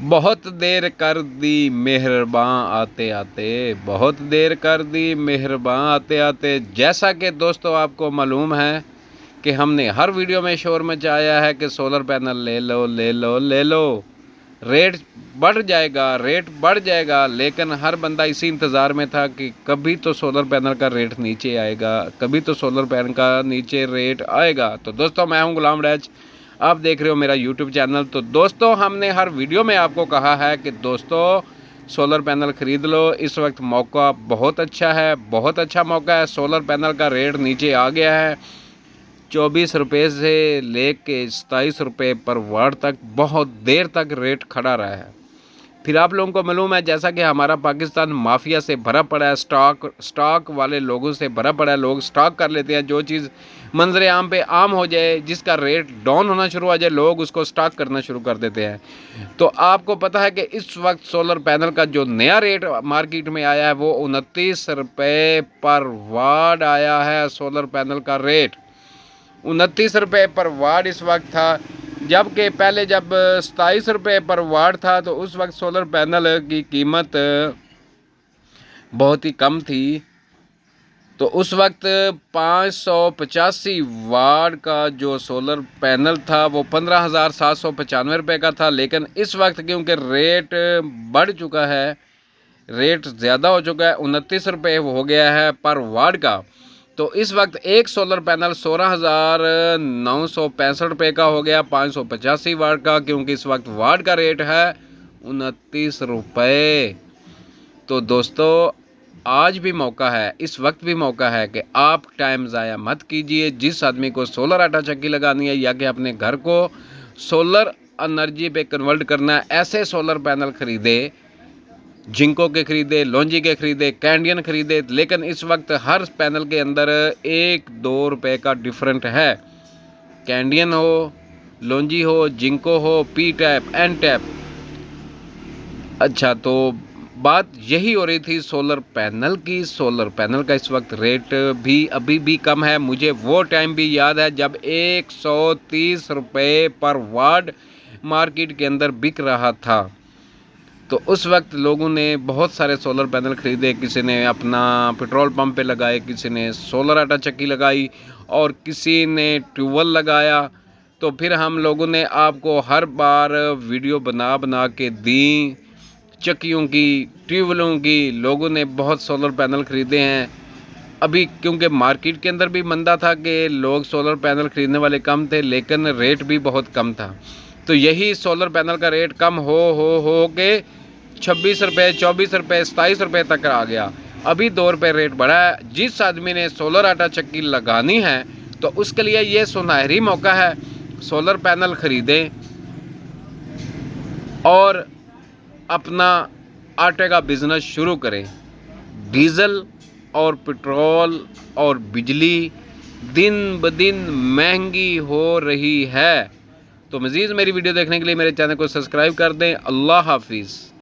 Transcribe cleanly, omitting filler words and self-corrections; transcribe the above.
बहुत देर कर दी मेहरबां आते आते, बहुत देर कर दी मेहरबां आते आते। जैसा कि दोस्तों आपको मालूम है कि हमने हर वीडियो में शोर मचाया है कि सोलर पैनल ले लो ले लो ले लो, रेट बढ़ जाएगा रेट बढ़ जाएगा। लेकिन हर बंदा इसी इंतज़ार में था कि कभी तो सोलर पैनल का रेट नीचे आएगा, कभी तो सोलर पैनल का नीचे रेट आएगा। तो दोस्तों मैं हूं गुलाम रैच, आप देख रहे हो मेरा यूट्यूब चैनल। तो दोस्तों हमने हर वीडियो में आपको कहा है कि दोस्तों सोलर पैनल ख़रीद लो, इस वक्त मौका बहुत अच्छा है, बहुत अच्छा मौका है। सोलर पैनल का रेट नीचे आ गया है, 24 रुपये से लेके 27 रुपये पर वाट तक बहुत देर तक रेट खड़ा रहा है। फिर आप लोगों को मालूम है जैसा कि हमारा पाकिस्तान माफिया से भरा पड़ा है, स्टॉक वाले लोगों से भरा पड़ा है। लोग स्टॉक कर लेते हैं, जो चीज़ मंजर आम पे आम हो जाए, जिसका रेट डाउन होना शुरू हो जाए, लोग उसको स्टॉक करना शुरू कर देते हैं। तो आपको पता है कि इस वक्त सोलर पैनल का जो नया रेट मार्केट में आया है वो 29 रुपये पर वाट आया है। सोलर पैनल का रेट 29 रुपये पर वाट इस वक्त था, जबकि पहले जब 27 रुपये पर वाट था तो उस वक्त सोलर पैनल की कीमत बहुत ही कम थी। तो उस वक्त 585 वाट का जो सोलर पैनल था वो 15,795 रुपये का था। लेकिन इस वक्त क्योंकि रेट बढ़ चुका है, रेट ज़्यादा हो चुका है, 29 रुपये हो गया है पर वाट का। तो इस वक्त एक सोलर पैनल 16,965 रुपये का हो गया 585 वाट का, क्योंकि इस वक्त वाट का रेट है 29 रुपये। तो दोस्तों आज भी मौका है, इस वक्त भी मौका है कि आप टाइम ज़ाया मत कीजिए। जिस आदमी को सोलर आटा चक्की लगानी है या कि अपने घर को सोलर एनर्जी पे कन्वर्ट करना है, ऐसे सोलर पैनल ख़रीदे, जिंको के ख़रीदे, लॉन्जी के ख़रीदे, कैंडियन ख़रीदे। लेकिन इस वक्त हर पैनल के अंदर 1-2 रुपये का डिफरेंट है। कैंडियन हो, लॉन्जी हो, जिंको हो, पी टैप, एन टैप। अच्छा, तो बात यही हो रही थी सोलर पैनल की। सोलर पैनल का इस वक्त रेट भी अभी भी कम है। मुझे वो टाइम भी याद है जब 130 रुपये पर वाट मार्केट के अंदर बिक रहा था। तो उस वक्त लोगों ने बहुत सारे सोलर पैनल ख़रीदे, किसी ने अपना पेट्रोल पंप पे लगाए, किसी ने सोलर आटा चक्की लगाई और किसी ने ट्यूबवेल लगाया। तो फिर हम लोगों ने आपको हर बार वीडियो बना बना के दी चक्कियों की, ट्यूबवेलों की। लोगों ने बहुत सोलर पैनल ख़रीदे हैं। अभी क्योंकि मार्केट के अंदर भी मंदा था कि लोग सोलर पैनल ख़रीदने वाले कम थे, लेकिन रेट भी बहुत कम था। तो यही सोलर पैनल का रेट कम हो के 26 रुपये, 24 रुपये, 27 रुपये तक आ गया। अभी 2 रुपये रेट बढ़ा है। जिस आदमी ने सोलर आटा चक्की लगानी है तो उसके लिए ये सुनहरी मौका है, सोलर पैनल ख़रीदें और अपना आटे का बिज़नेस शुरू करें। डीज़ल और पेट्रोल और बिजली दिन ब दिन महंगी हो रही है। तो मज़ीद मेरी वीडियो देखने के लिए मेरे चैनल को सब्सक्राइब कर दें। अल्लाह हाफिज़।